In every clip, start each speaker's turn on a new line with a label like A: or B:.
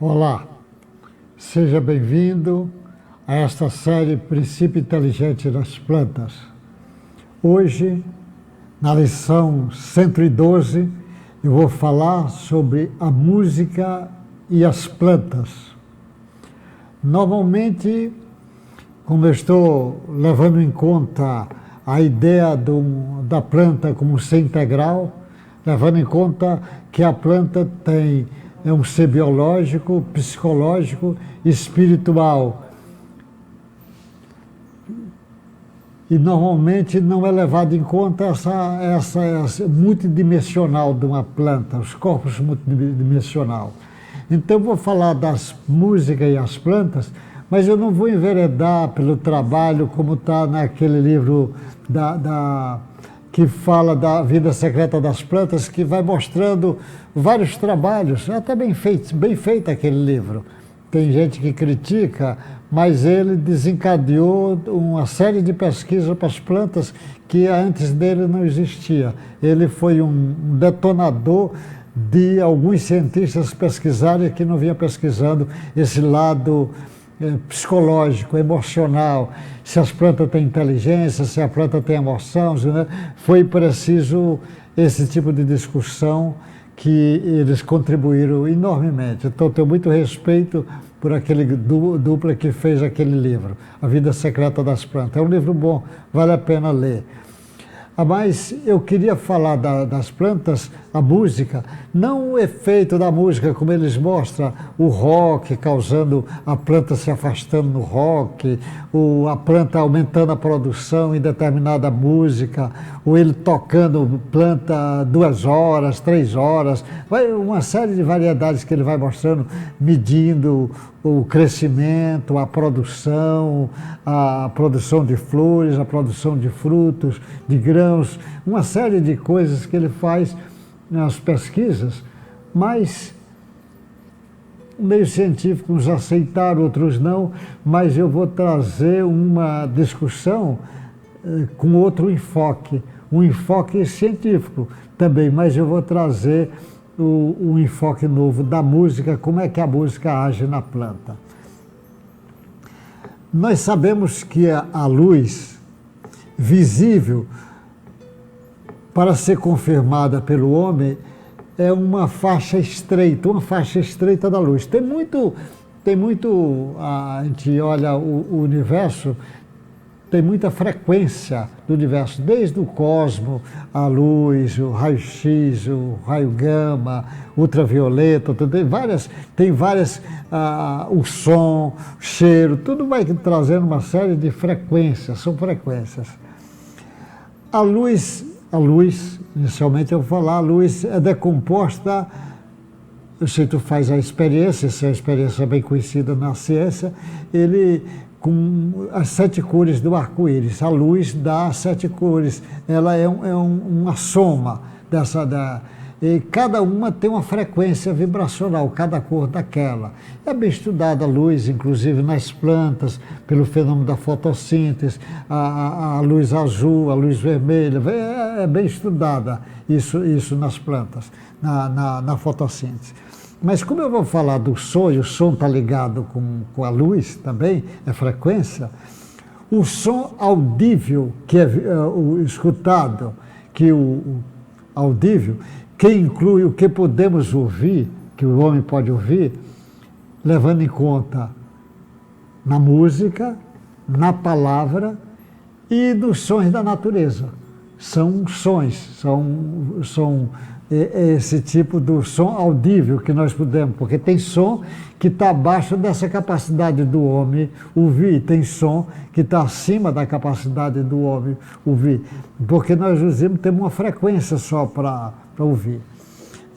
A: Olá, seja bem-vindo a esta série Princípio Inteligente das Plantas. Hoje, na lição 112, eu vou falar sobre a música e as plantas. Normalmente, como eu estou levando em conta a ideia da planta como ser integral, levando em conta que a planta é um ser biológico, psicológico e espiritual. E normalmente não é levado em conta essa multidimensional de uma planta, os corpos multidimensional. Então eu vou falar das músicas e as plantas, mas eu não vou enveredar pelo trabalho como está naquele livro que fala da vida secreta das plantas, que vai mostrando vários trabalhos, é até bem feito aquele livro. Tem gente que critica, mas ele desencadeou uma série de pesquisas para as plantas que antes dele não existia. Ele foi um detonador de alguns cientistas pesquisarem que não vinha pesquisando esse lado psicológico, emocional, se as plantas têm inteligência, se a planta tem emoção, né? Foi preciso esse tipo de discussão que eles contribuíram enormemente. Então, tenho muito respeito por aquele dupla que fez aquele livro, A Vida Secreta das Plantas. É um livro bom, vale a pena ler. Mas eu queria falar das plantas, a música, não o efeito da música, como eles mostram, o rock causando a planta se afastando no rock, ou a planta aumentando a produção em determinada música, ou ele tocando planta 2 horas, 3 horas, uma série de variedades que ele vai mostrando, medindo o crescimento, a produção de flores, a produção de frutos, de grãos, uma série de coisas que ele faz nas pesquisas, mas meios científicos aceitaram, outros não, mas eu vou trazer uma discussão com outro enfoque, um enfoque científico também, mas eu vou trazer um enfoque novo da música, como é que a música age na planta. Nós sabemos que a luz visível, para ser confirmada pelo homem, é uma faixa estreita da luz. Tem muito, a gente olha o universo, tem muita frequência do universo, desde o cosmo, a luz, o raio-x, o raio gama, ultravioleta, tem várias, o som, o cheiro, tudo vai trazendo uma série de frequências, são frequências. A luz, inicialmente eu vou falar, a luz é decomposta, eu sei que tu faz a experiência, essa é uma experiência bem conhecida na ciência, com as 7 cores do arco-íris. A luz dá 7 cores, ela é uma soma e cada uma tem uma frequência vibracional, cada cor daquela. É bem estudada a luz, inclusive nas plantas, pelo fenômeno da fotossíntese, a luz azul, a luz vermelha, é bem estudada isso nas plantas, na fotossíntese. Mas como eu vou falar do som, e o som está ligado com a luz também, é frequência, o som audível, que é o escutado, audível, que inclui o que podemos ouvir, que o homem pode ouvir, levando em conta na música, na palavra e nos sons da natureza. São sons, são esse tipo do som audível que nós podemos, porque tem som que está abaixo dessa capacidade do homem ouvir, tem som que está acima da capacidade do homem ouvir, porque nós temos uma frequência só para ouvir,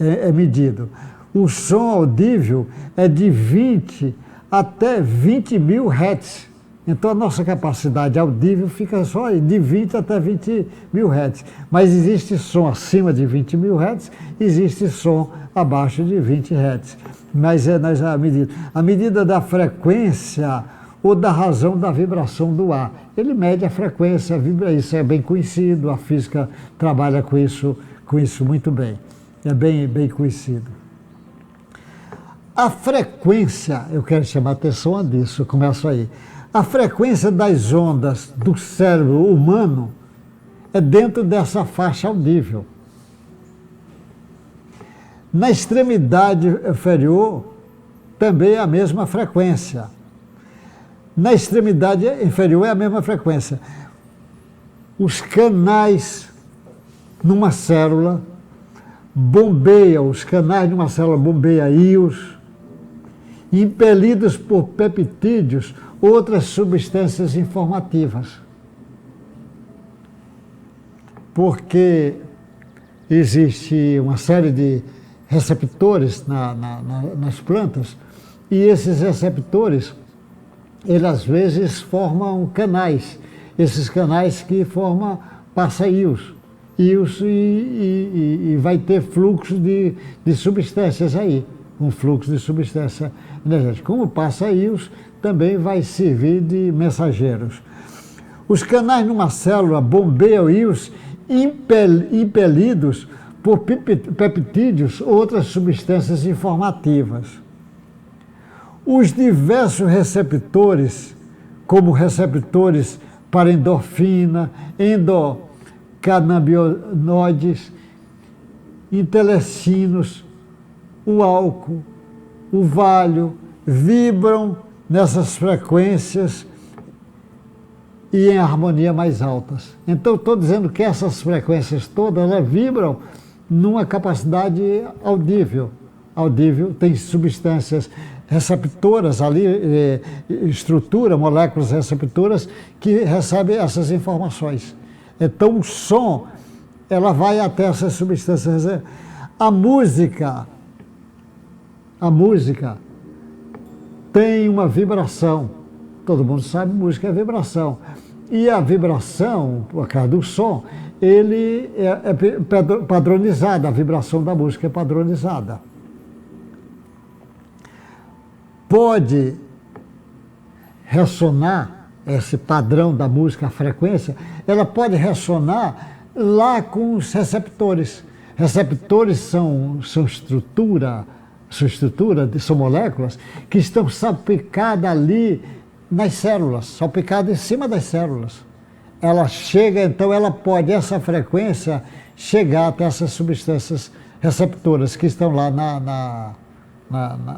A: é medido. O som audível é de 20 até 20 mil Hz. Então a nossa capacidade audível fica só aí, de 20 até 20 mil Hz. Mas existe som acima de 20 mil Hz, existe som abaixo de 20 Hz. Mas a medida da frequência ou da razão da vibração do ar. Ele mede a frequência, isso é bem conhecido, a física trabalha com isso muito bem. É bem conhecido. A frequência, eu quero chamar a atenção disso, eu começo aí. A frequência das ondas do cérebro humano é dentro dessa faixa audível. Na extremidade inferior, também é a mesma frequência. Na extremidade inferior é a mesma frequência. Os canais numa célula bombeiam, os canais de uma célula bombeiam íons, impelidos por peptídeos, outras substâncias informativas. Porque existe uma série de receptores nas plantas, e esses receptores, eles às vezes formam canais, esses canais que formam passa-íons, e vai ter fluxo de substâncias aí, um fluxo de substância energética. Como passa-íons, também vai servir de mensageiros. Os canais numa célula bombeiam íons impelidos por peptídeos ou outras substâncias informativas. Os diversos receptores, como receptores para endorfina, endocannabinoides, interleucinos, o álcool, o valho, vibram nessas frequências e em harmonia mais altas. Então, estou dizendo que essas frequências todas, elas vibram numa capacidade audível. Audível tem substâncias receptoras ali, estrutura, moléculas receptoras que recebem essas informações. Então, o som, ela vai até essas substâncias. A música tem uma vibração. Todo mundo sabe que música é vibração. E a vibração, por causa do som, ele é padronizada, a vibração da música é padronizada. Pode ressonar, esse padrão da música, a frequência, ela pode ressonar lá com os receptores. Receptores são moléculas que estão salpicadas ali nas células, salpicadas em cima das células. Ela chega, então ela pode, essa frequência, chegar até essas substâncias receptoras que estão lá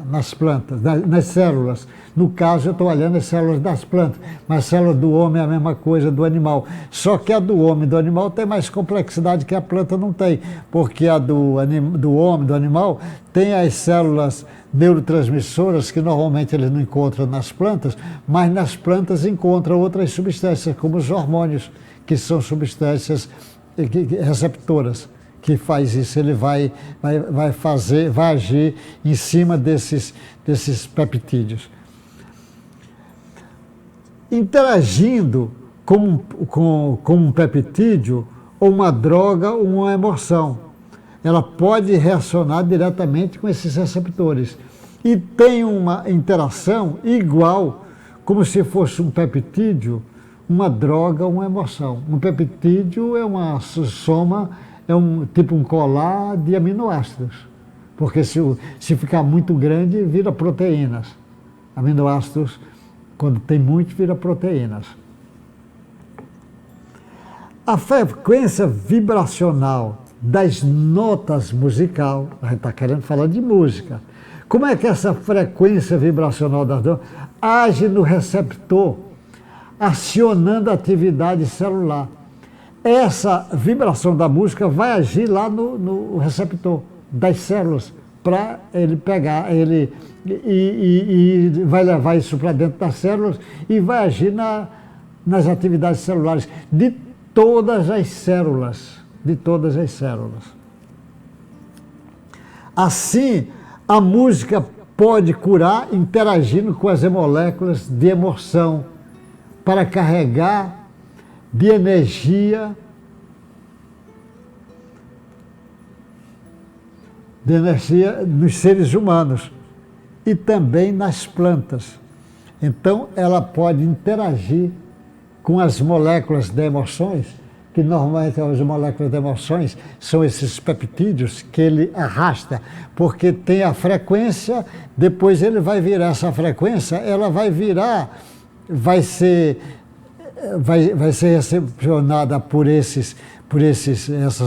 A: nas plantas, nas células. No caso, eu estou olhando as células das plantas, mas a célula do homem é a mesma coisa do animal. Só que a do homem e do animal tem mais complexidade que a planta não tem, porque a do homem, do animal, tem as células neurotransmissoras que normalmente eles não encontram nas plantas, mas nas plantas encontram outras substâncias, como os hormônios, que são substâncias receptoras. Que faz isso, ele vai agir em cima desses peptídeos. Interagindo com um peptídeo, ou uma droga, ou uma emoção. Ela pode reacionar diretamente com esses receptores. E tem uma interação igual, como se fosse um peptídeo, uma droga, uma emoção. Um peptídeo é uma soma, é tipo um colar de aminoácidos, porque se ficar muito grande, vira proteínas. Aminoácidos, quando tem muito, vira proteínas. A frequência vibracional das notas musical, a gente está querendo falar de música. Como é que essa frequência vibracional das notas age no receptor, acionando a atividade celular? Essa vibração da música vai agir lá no receptor das células, para ele pegar, e vai levar isso para dentro das células e vai agir nas atividades celulares de todas as células, Assim, a música pode curar interagindo com as moléculas de emoção para carregar de energia nos seres humanos e também nas plantas. Então, ela pode interagir com as moléculas de emoções que normalmente as moléculas de emoções são esses peptídeos que ele arrasta, porque tem a frequência, depois ele vai virar essa frequência, ela vai virar, vai ser recepcionada por essas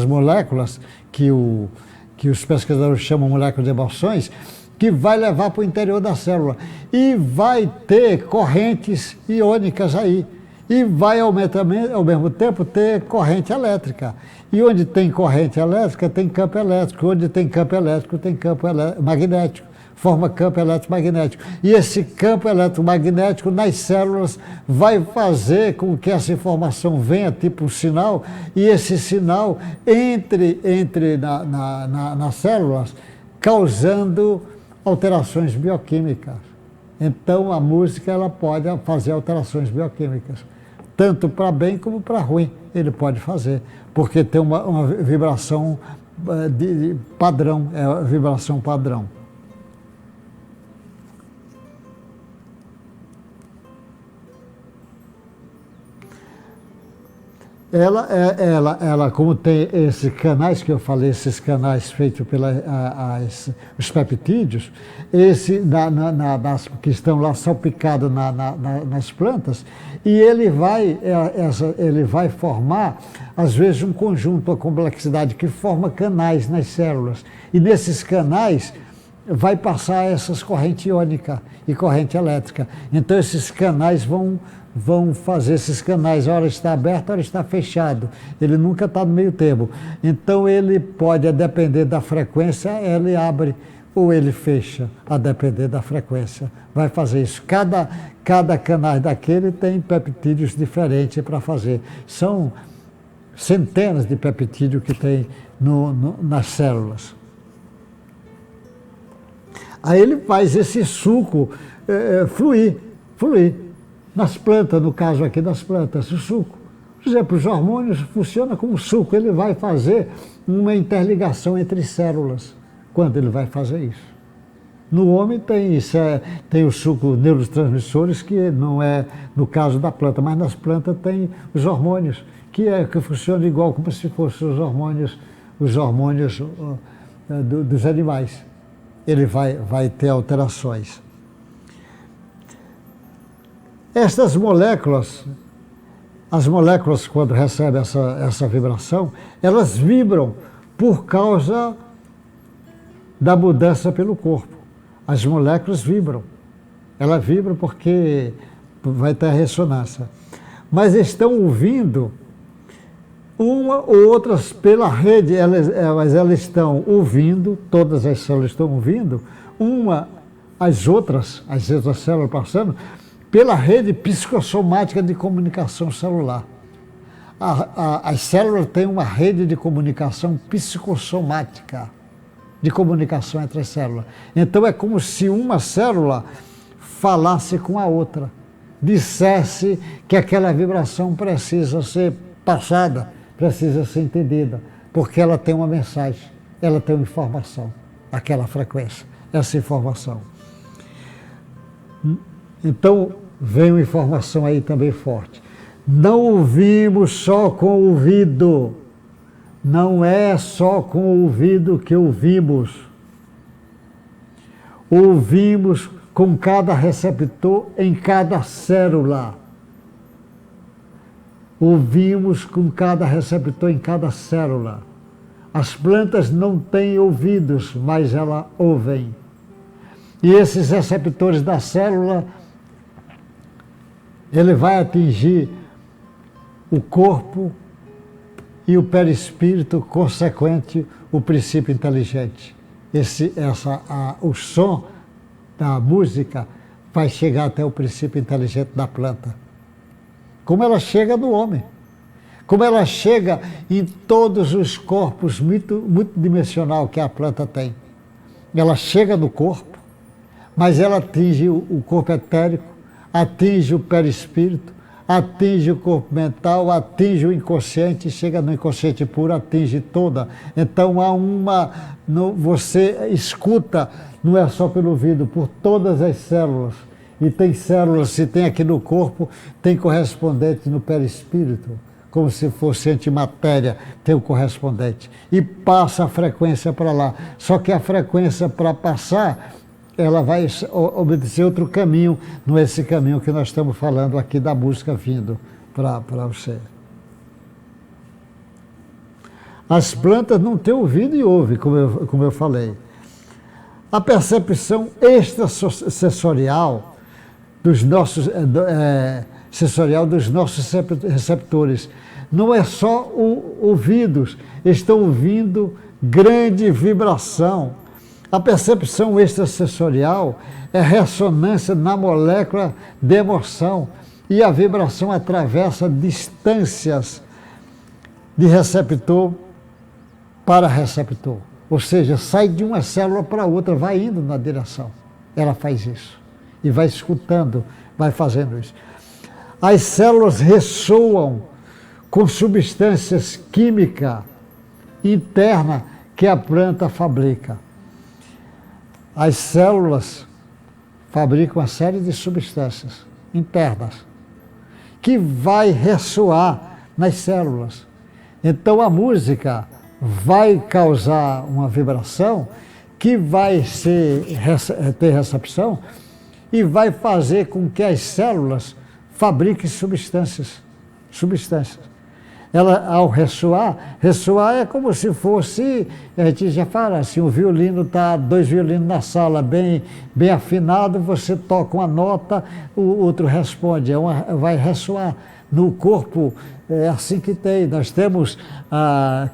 A: moléculas que os pesquisadores chamam moléculas de emoções, que vai levar para o interior da célula e vai ter correntes iônicas aí. E vai ao mesmo tempo ter corrente elétrica. E onde tem corrente elétrica, tem campo elétrico. Onde tem campo elétrico, tem campo magnético. Forma campo eletromagnético. E esse campo eletromagnético nas células vai fazer com que essa informação venha, tipo um sinal, e esse sinal entre nas células, causando alterações bioquímicas. Então a música ela pode fazer alterações bioquímicas. Tanto para bem como para ruim ele pode fazer, porque tem uma vibração de padrão, é a vibração padrão. Ela, como tem esses canais que eu falei, esses canais feitos pelos peptídeos, que estão lá salpicados nas plantas, e ele vai formar, às vezes, um conjunto, uma complexidade que forma canais nas células. E nesses canais vai passar essas correntes iônicas e corrente elétrica. Então esses canais vão fazer esses canais, a hora está aberto, a hora está fechado. Ele nunca está no meio termo. Então ele pode, a depender da frequência, ele abre ou ele fecha, a depender da frequência. Vai fazer isso. Cada canal daquele tem peptídeos diferentes para fazer. São centenas de peptídeos que tem nas células. Aí ele faz esse suco fluir. Nas plantas, no caso aqui das plantas, o suco. Por exemplo, os hormônios funcionam como suco, ele vai fazer uma interligação entre células, quando ele vai fazer isso. No homem tem o suco neurotransmissores, que não é no caso da planta, mas nas plantas tem os hormônios, que funcionam igual como se fossem os hormônios dos animais. Ele vai ter alterações. Estas moléculas, as moléculas quando recebem essa vibração, elas vibram por causa da mudança pelo corpo. As moléculas vibram. Elas vibram porque vai ter a ressonância. Mas estão ouvindo uma ou outras pela rede, elas estão ouvindo, todas as células estão ouvindo, as outras células passando, pela rede psicossomática de comunicação celular. As células têm uma rede de comunicação psicossomática, de comunicação entre as células. Então é como se uma célula falasse com a outra, dissesse que aquela vibração precisa ser passada, precisa ser entendida, porque ela tem uma mensagem, ela tem uma informação, aquela frequência, essa informação. Então, vem uma informação aí também forte. Não ouvimos só com o ouvido. Não é só com o ouvido que ouvimos. Ouvimos com cada receptor em cada célula. Ouvimos com cada receptor em cada célula. As plantas não têm ouvidos, mas elas ouvem. E esses receptores da célula, ele vai atingir o corpo e o perispírito, consequente, o princípio inteligente. O som da música vai chegar até o princípio inteligente da planta. Como ela chega no homem. Como ela chega em todos os corpos multidimensional que a planta tem. Ela chega no corpo, mas ela atinge o corpo etérico, atinge o perispírito, atinge o corpo mental, atinge o inconsciente, chega no inconsciente puro, atinge toda. Então você escuta, não é só pelo ouvido, por todas as células. E tem células, se tem aqui no corpo, tem correspondente no perispírito, como se fosse antimatéria, tem o correspondente, e passa a frequência para lá. Só que a frequência para passar, ela vai obedecer outro caminho, não é esse caminho que nós estamos falando aqui da música vindo para você. As plantas não têm ouvido e ouvem, como eu falei. A percepção extrasensorial dos nossos receptores não é só ouvidos, estão ouvindo grande vibração. A percepção extrasensorial é ressonância na molécula de emoção e a vibração atravessa distâncias de receptor para receptor. Ou seja, sai de uma célula para outra, vai indo na direção. Ela faz isso. E vai escutando, vai fazendo isso. As células ressoam com substâncias químicas internas que a planta fabrica. As células fabricam uma série de substâncias internas que vai ressoar nas células. Então a música vai causar uma vibração que vai ter recepção e vai fazer com que as células fabriquem substâncias. Ela, ao ressoar é como se fosse, a gente já fala assim, o violino está, 2 violinos na sala bem afinado, você toca uma nota, o outro responde, vai ressoar. No corpo é assim que tem. Nós temos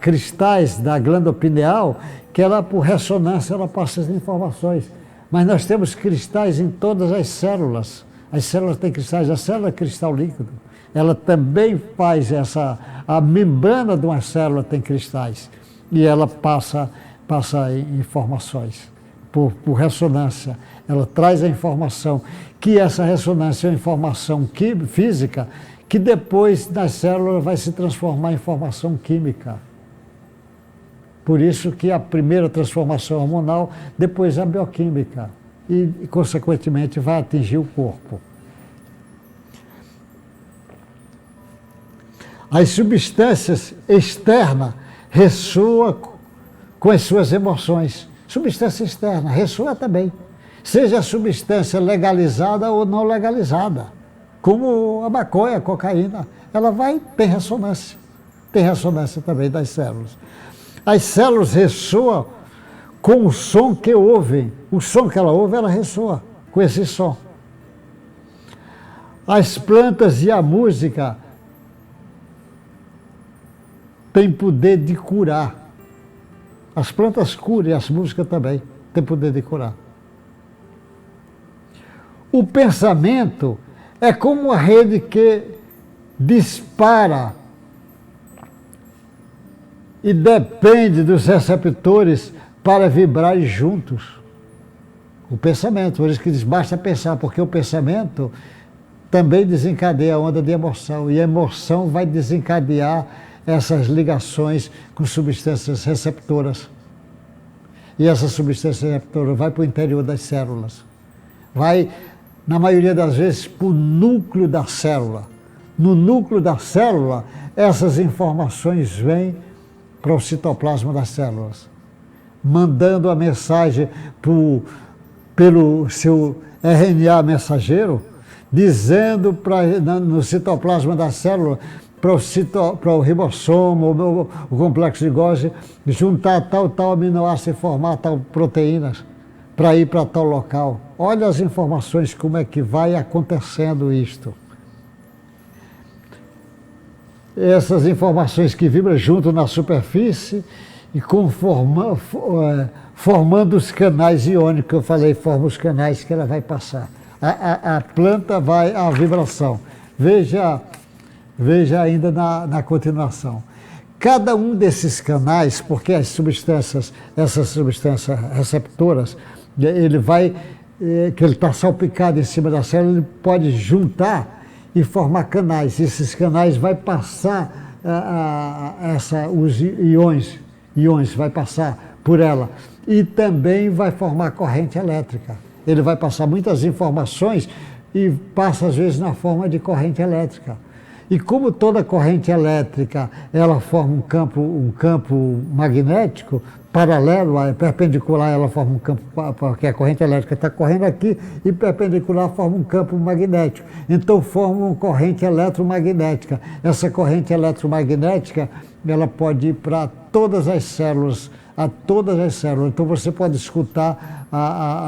A: cristais da glândula pineal, que ela, por ressonância, ela passa as informações. Mas nós temos cristais em todas as células. As células têm cristais, a célula é cristal líquido. Ela também faz a membrana de uma célula tem cristais. E ela passa informações por ressonância. Ela traz a informação, que essa ressonância é uma informação física, que depois nas células vai se transformar em informação química. Por isso que a primeira transformação hormonal, depois a bioquímica, e consequentemente vai atingir o corpo. As substâncias externas ressoam com as suas emoções. Substância externa ressoa também, seja a substância legalizada ou não legalizada. Como a maconha, a cocaína, ela tem ressonância. Tem ressonância também das células. As células ressoam com o som que ouvem. O som que ela ouve, ela ressoa com esse som. As plantas e a música têm poder de curar. As plantas curam e as músicas também têm poder de curar. O pensamento é como uma rede que dispara e depende dos receptores para vibrar juntos. O pensamento, por isso que diz, basta pensar, porque o pensamento também desencadeia a onda de emoção, e a emoção vai desencadear essas ligações com substâncias receptoras. E essa substância receptora vai para o interior das células. Vai, na maioria das vezes, para o núcleo da célula. No núcleo da célula, essas informações vêm para o citoplasma das células, mandando a mensagem pelo seu RNA mensageiro, dizendo no citoplasma da célula, para o ribossomo, o complexo de Golgi, juntar tal aminoácido e formar tal proteínas para ir para tal local. Olha as informações, como é que vai acontecendo isto. Essas informações que vibram junto na superfície e formando os canais iônicos que eu falei, forma os canais que ela vai passar. A planta vai à vibração. Veja ainda na continuação. Cada um desses canais, porque essas substâncias receptoras, que ele está salpicado em cima da célula, ele pode juntar e formar canais. Esses canais vai passar os íons vai passar por ela e também vai formar corrente elétrica. Ele vai passar muitas informações e passa às vezes na forma de corrente elétrica. E como toda corrente elétrica, ela forma um campo magnético paralelo, perpendicular, ela forma um campo, porque a corrente elétrica está correndo aqui, e perpendicular forma um campo magnético. Então forma uma corrente eletromagnética. Essa corrente eletromagnética, ela pode ir para todas as células, a todas as células. Então você pode escutar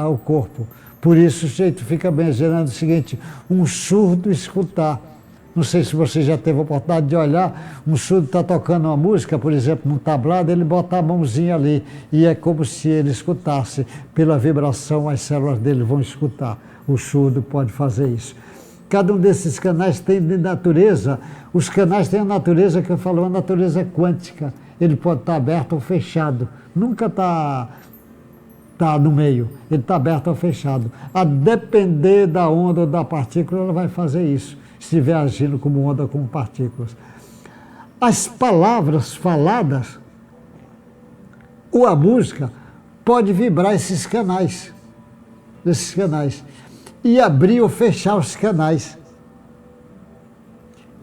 A: o corpo. Por isso o jeito fica bem dizendo o seguinte: um surdo escutar. Não sei se você já teve a oportunidade de olhar, um surdo está tocando uma música, por exemplo, num tablado, ele bota a mãozinha ali, e é como se ele escutasse. Pela vibração, as células dele vão escutar. O surdo pode fazer isso. Cada um desses canais tem de natureza, os canais têm a natureza que eu falo, a natureza quântica. Ele pode estar aberto ou fechado, nunca está no meio, ele está aberto ou fechado. A depender da onda ou da partícula, ela vai fazer isso, se estiver agindo como onda, como partículas. As palavras faladas, ou a música, pode vibrar esses canais, e abrir ou fechar os canais.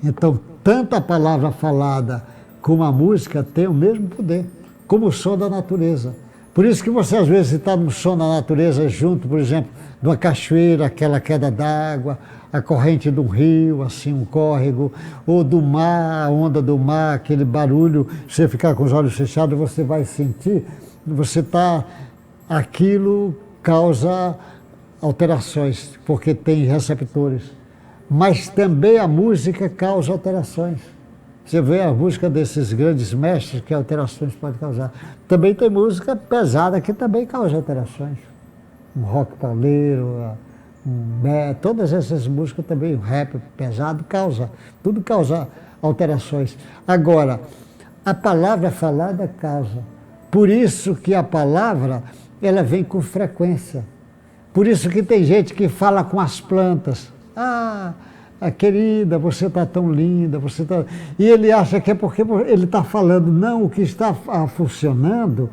A: Então, tanto a palavra falada como a música têm o mesmo poder, como o som da natureza. Por isso que você, às vezes, está no som da natureza junto, por exemplo, de uma cachoeira, aquela queda d'água, a corrente de um rio, assim, um córrego, ou do mar, a onda do mar, aquele barulho, você ficar com os olhos fechados, você vai sentir, aquilo causa alterações, porque tem receptores. Mas também a música causa alterações. Você vê a música desses grandes mestres, que alterações pode causar. Também tem música pesada que também causa alterações. Um rock pauleiro, todas essas músicas também, o rap pesado tudo causa alterações. Agora, a palavra falada causa. Por isso que a palavra, ela vem com frequência. Por isso que tem gente que fala com as plantas. Querida, você está tão linda, você tá... E ele acha que é porque ele está falando. Não, o que está funcionando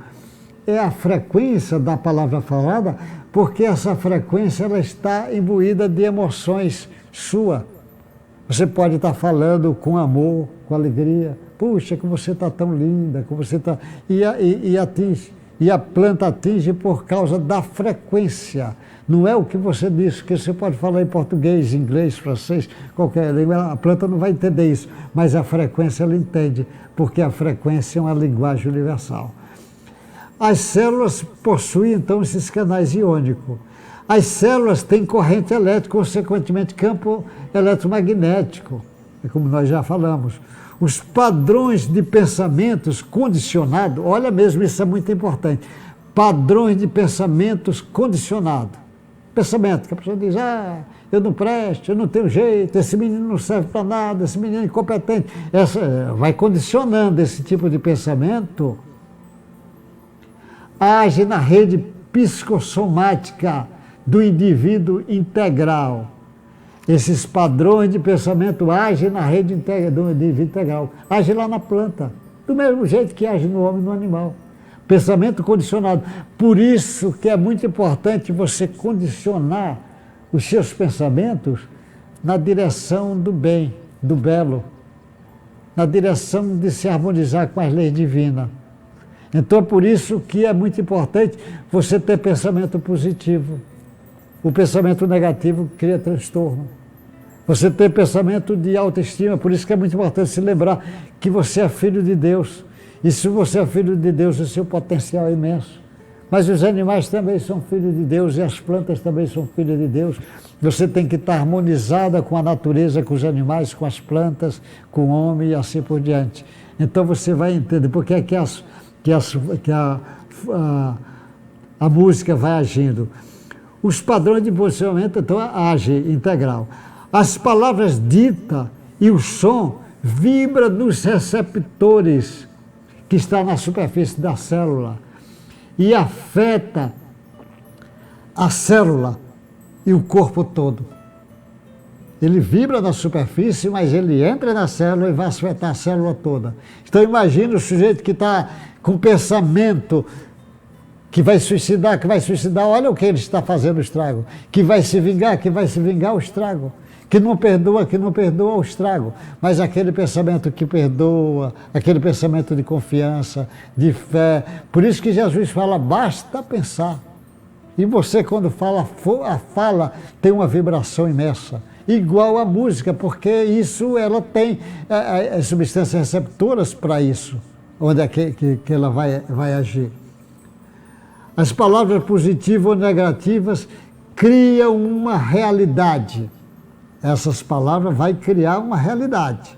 A: é a frequência da palavra falada, porque essa frequência ela está imbuída de emoções sua. Você pode estar falando com amor, com alegria. Puxa, como você está tão linda, como você está... E atinge. E a planta atinge por causa da frequência. Não é o que você disse, que você pode falar em português, inglês, francês, qualquer língua, a planta não vai entender isso, mas a frequência ela entende, porque a frequência é uma linguagem universal. As células possuem, então, esses canais iônicos. As células têm corrente elétrica, consequentemente, campo eletromagnético, como nós já falamos. Os padrões de pensamentos condicionados, olha mesmo, isso é muito importante, padrões de pensamentos condicionados. Pensamento, que a pessoa diz, eu não presto, eu não tenho jeito, esse menino não serve para nada, esse menino é incompetente. Vai condicionando esse tipo de pensamento, age na rede psicossomática do indivíduo integral. Esses padrões de pensamento agem na rede do indivíduo integral, age lá na planta, do mesmo jeito que age no homem e no animal. Pensamento condicionado. Por isso que é muito importante você condicionar os seus pensamentos na direção do bem, do belo, na direção de se harmonizar com as leis divinas. Então é por isso que é muito importante você ter pensamento positivo. O pensamento negativo cria transtorno. Você ter pensamento de autoestima, por isso que é muito importante se lembrar que você é filho de Deus. E se você é filho de Deus, o seu potencial é imenso. Mas os animais também são filhos de Deus e as plantas também são filhas de Deus. Você tem que estar harmonizada com a natureza, com os animais, com as plantas, com o homem e assim por diante. Então você vai entender porque é que a música vai agindo. Os padrões de posicionamento, então, agem integral. As palavras ditas e o som vibram nos receptores que está na superfície da célula e afeta a célula e o corpo todo. Ele vibra na superfície, mas ele entra na célula e vai afetar a célula toda. Então imagina o sujeito que está com pensamento que vai suicidar, olha o que ele está fazendo o estrago. Que vai se vingar, o estrago. que não perdoa o estrago, mas aquele pensamento que perdoa, aquele pensamento de confiança, de fé. Por isso que Jesus fala, basta pensar. E você, quando fala, a fala tem uma vibração imensa, igual a música, porque isso ela tem as substâncias receptoras para isso, onde é que ela vai agir. As palavras positivas ou negativas criam uma realidade. Essas palavras vão criar uma realidade.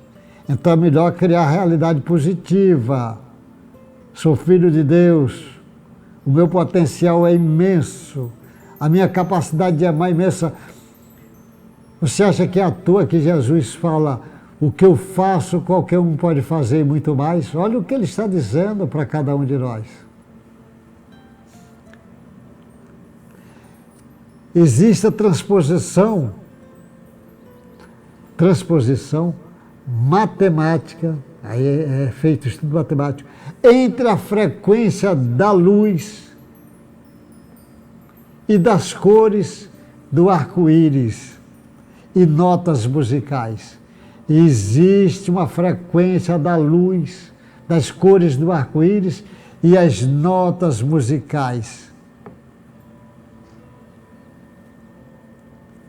A: Então é melhor criar a realidade positiva. Sou filho de Deus, o meu potencial é imenso, a minha capacidade de amar é imensa. Você acha que é à toa que Jesus fala, o que eu faço qualquer um pode fazer e muito mais? Olha o que ele está dizendo para cada um de nós. Existe a transposição matemática, aí é feito estudo matemático, entre a frequência da luz e das cores do arco-íris e notas musicais. Existe uma frequência da luz, das cores do arco-íris e as notas musicais.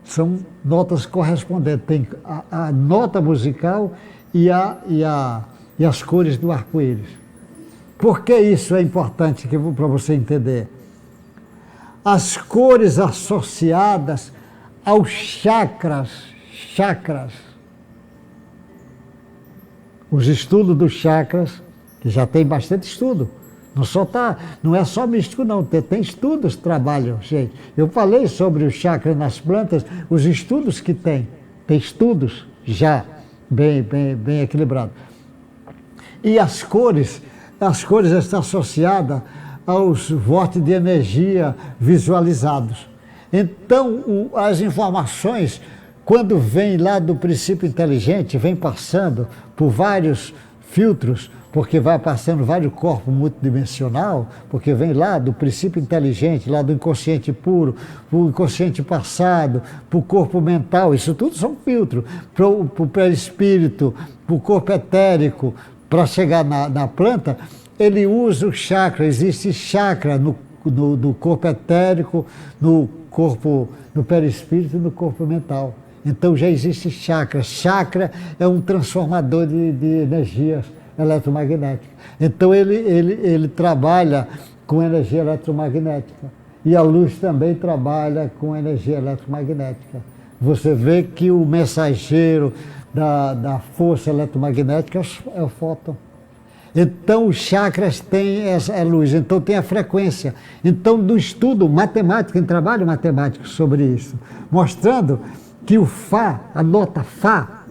A: São notas correspondentes, tem a nota musical e as cores do arco-íris. Por que isso é importante para você entender? As cores associadas aos chakras, os estudos dos chakras, que já tem bastante estudo, não é só místico não, tem estudos que trabalham, gente. Eu falei sobre os chakras nas plantas, os estudos que tem estudos já bem equilibrados. E as cores estão associadas aos vórtices de energia visualizados. Então, as informações, quando vem lá do princípio inteligente, vem passando por vários filtros, porque vai passando vários corpos multidimensional, porque vem lá do princípio inteligente, lá do inconsciente puro, para o inconsciente passado, para o corpo mental, isso tudo são filtros, para o perispírito, para o corpo etérico, para chegar na planta, ele usa o chakra, existe chakra no corpo etérico, no perispírito e no corpo mental. Então já existe chakra. Chakra é um transformador de energias eletromagnética. Então ele trabalha com energia eletromagnética. E a luz também trabalha com energia eletromagnética. Você vê que o mensageiro da força eletromagnética é o fóton. Então os chakras têm essa luz, então tem a frequência. Então do estudo matemático, em trabalho matemático sobre isso, mostrando que o Fá, a nota Fá,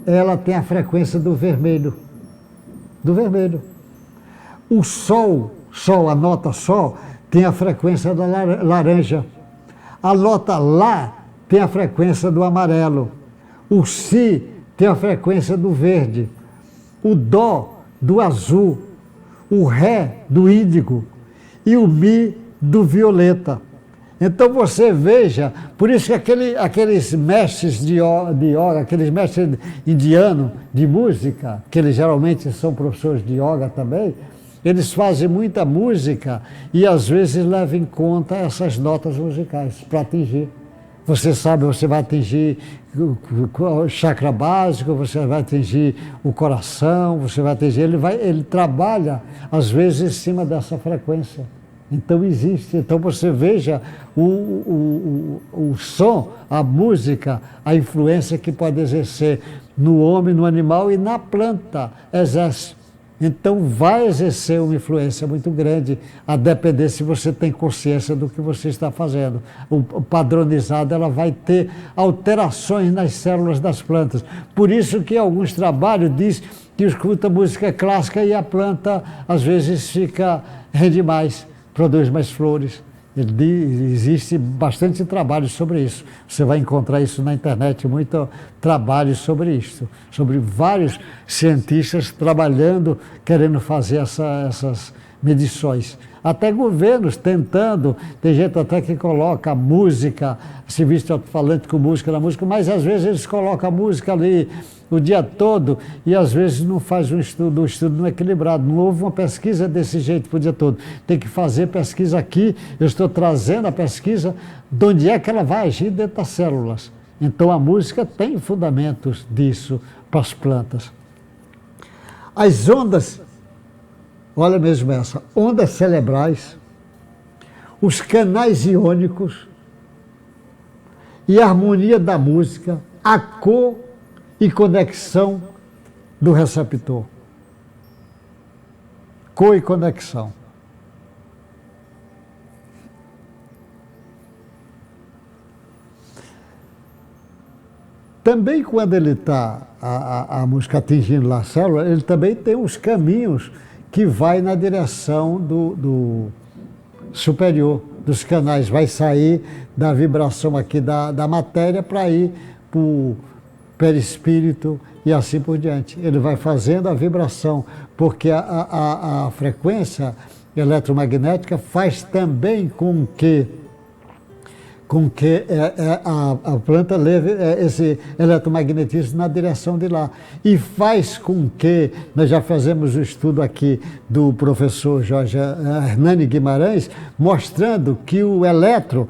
A: ela tem a frequência do vermelho. O Sol, a nota Sol, tem a frequência da laranja. A nota Lá tem a frequência do amarelo. O Si tem a frequência do verde. O Dó do azul. O Ré do índigo. E o Mi do violeta. Então você veja, por isso que aqueles mestres de yoga, aqueles mestres indianos de música, que eles geralmente são professores de yoga também, eles fazem muita música e às vezes levam em conta essas notas musicais para atingir. Você sabe, você vai atingir o chakra básico, você vai atingir o coração, você vai atingir, ele trabalha às vezes em cima dessa frequência. Então existe, então você veja o som, a música, a influência que pode exercer no homem, no animal e na planta, exerce. Então vai exercer uma influência muito grande, a depender se você tem consciência do que você está fazendo. O padronizado, ela vai ter alterações nas células das plantas. Por isso que alguns trabalhos diz que escuta música clássica e a planta às vezes rende mais, produz mais flores. Existe bastante trabalho sobre isso. Você vai encontrar isso na internet, muito trabalho sobre isso, sobre vários cientistas trabalhando, querendo fazer medições. Até governos tentando, tem gente até que coloca música, serviço de alto-falante com música na música, mas às vezes eles colocam a música ali o dia todo e às vezes não faz um estudo não equilibrado. Não houve uma pesquisa desse jeito para o dia todo. Tem que fazer pesquisa aqui, eu estou trazendo a pesquisa de onde é que ela vai agir dentro das células. Então a música tem fundamentos disso para as plantas. As ondas, olha mesmo essa, ondas cerebrais, os canais iônicos e a harmonia da música, a cor e conexão do receptor. Cor e conexão. Também quando ele está, a música atingindo lá a célula, ele também tem os caminhos que vai na direção do superior, dos canais, vai sair da vibração aqui da matéria para ir para o perispírito e assim por diante. Ele vai fazendo a vibração, porque a frequência eletromagnética faz também com que a planta leve esse eletromagnetismo na direção de lá. E faz com que, nós já fazemos o estudo aqui do professor Jorge Hernani Guimarães, mostrando que o elétron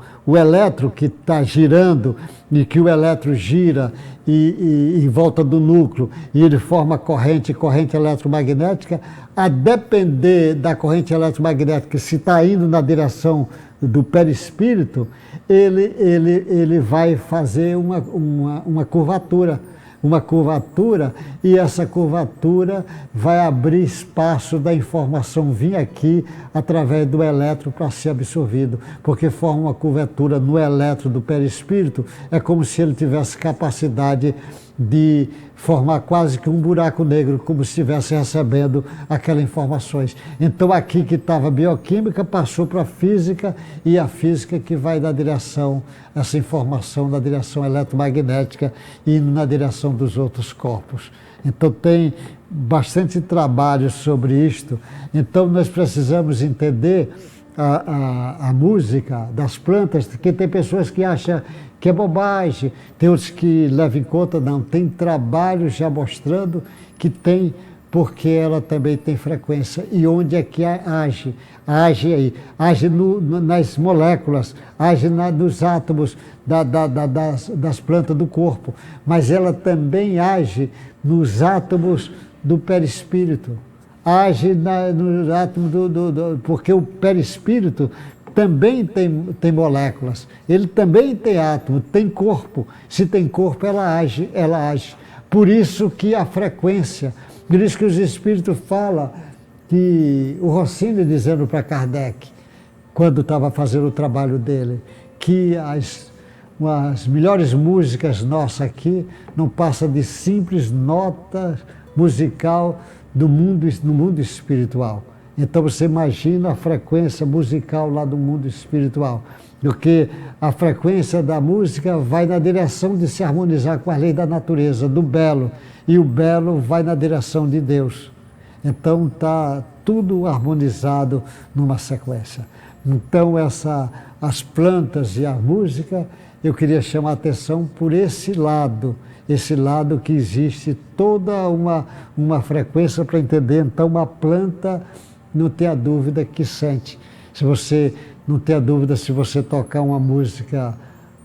A: que está girando e que o elétron gira em volta do núcleo e ele forma corrente eletromagnética, a depender da corrente eletromagnética, se está indo na direção do perispírito, ele vai fazer uma curvatura, e essa curvatura vai abrir espaço da informação vir aqui através do elétron para ser absorvido, porque forma uma curvatura no elétron do perispírito, é como se ele tivesse capacidade de formar quase que um buraco negro, como se estivesse recebendo aquelas informações. Então aqui que estava bioquímica, passou para a física, e a física que vai na direção, essa informação na direção eletromagnética e na direção dos outros corpos. Então tem bastante trabalho sobre isto. Então nós precisamos entender a música das plantas, que tem pessoas que acham que é bobagem, tem outros que levam em conta, não, tem trabalho já mostrando que tem, porque ela também tem frequência. E onde é que age? Age aí, age nas moléculas, age nos átomos das plantas do corpo, mas ela também age nos átomos do perispírito, age nos átomos porque o perispírito também tem moléculas, ele também tem átomo, tem corpo. Se tem corpo, ela age. Por isso que a frequência, por isso que os espíritos falam, que o Rossini dizendo para Kardec, quando estava fazendo o trabalho dele, que as melhores músicas nossas aqui não passam de simples nota musical no mundo espiritual. Então você imagina a frequência musical lá do mundo espiritual, porque a frequência da música vai na direção de se harmonizar com a lei da natureza, do belo, e o belo vai na direção de Deus. Então está tudo harmonizado numa sequência. Então as plantas e a música, eu queria chamar a atenção por esse lado que existe toda uma frequência para entender. Então uma planta, não tenha dúvida que sente. Se você não tenha dúvida, se você tocar uma música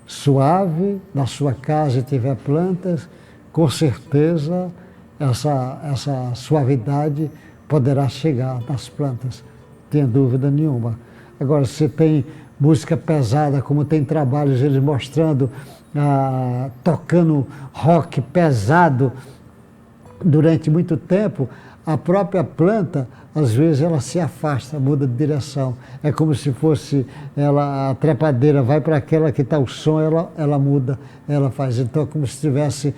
A: suave na sua casa e tiver plantas, com certeza essa suavidade poderá chegar nas plantas, não tenha dúvida nenhuma. Agora, se tem música pesada, como tem trabalhos eles mostrando, tocando rock pesado durante muito tempo, a própria planta, às vezes, ela se afasta, muda de direção. É como se fosse, a trepadeira vai para aquela que está o som, ela muda, ela faz. Então, é como se estivesse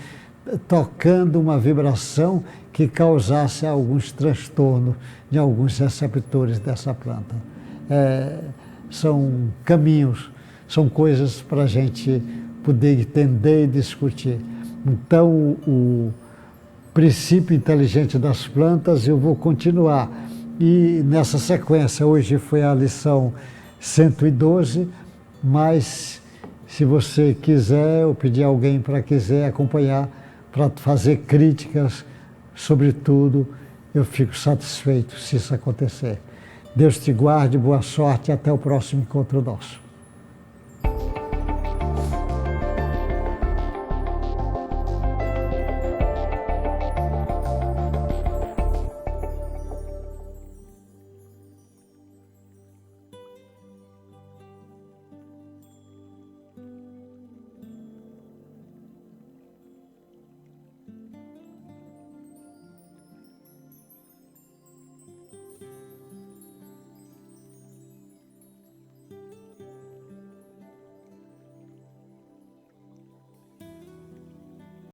A: tocando uma vibração que causasse alguns transtornos de alguns receptores dessa planta. São caminhos, são coisas para a gente poder entender e discutir. Então, o princípio inteligente das plantas, eu vou continuar E nessa sequência, hoje foi a lição 112, mas se você quiser, eu pedi a alguém para quiser acompanhar, para fazer críticas, sobretudo, eu fico satisfeito se isso acontecer. Deus te guarde, boa sorte e até o próximo encontro nosso.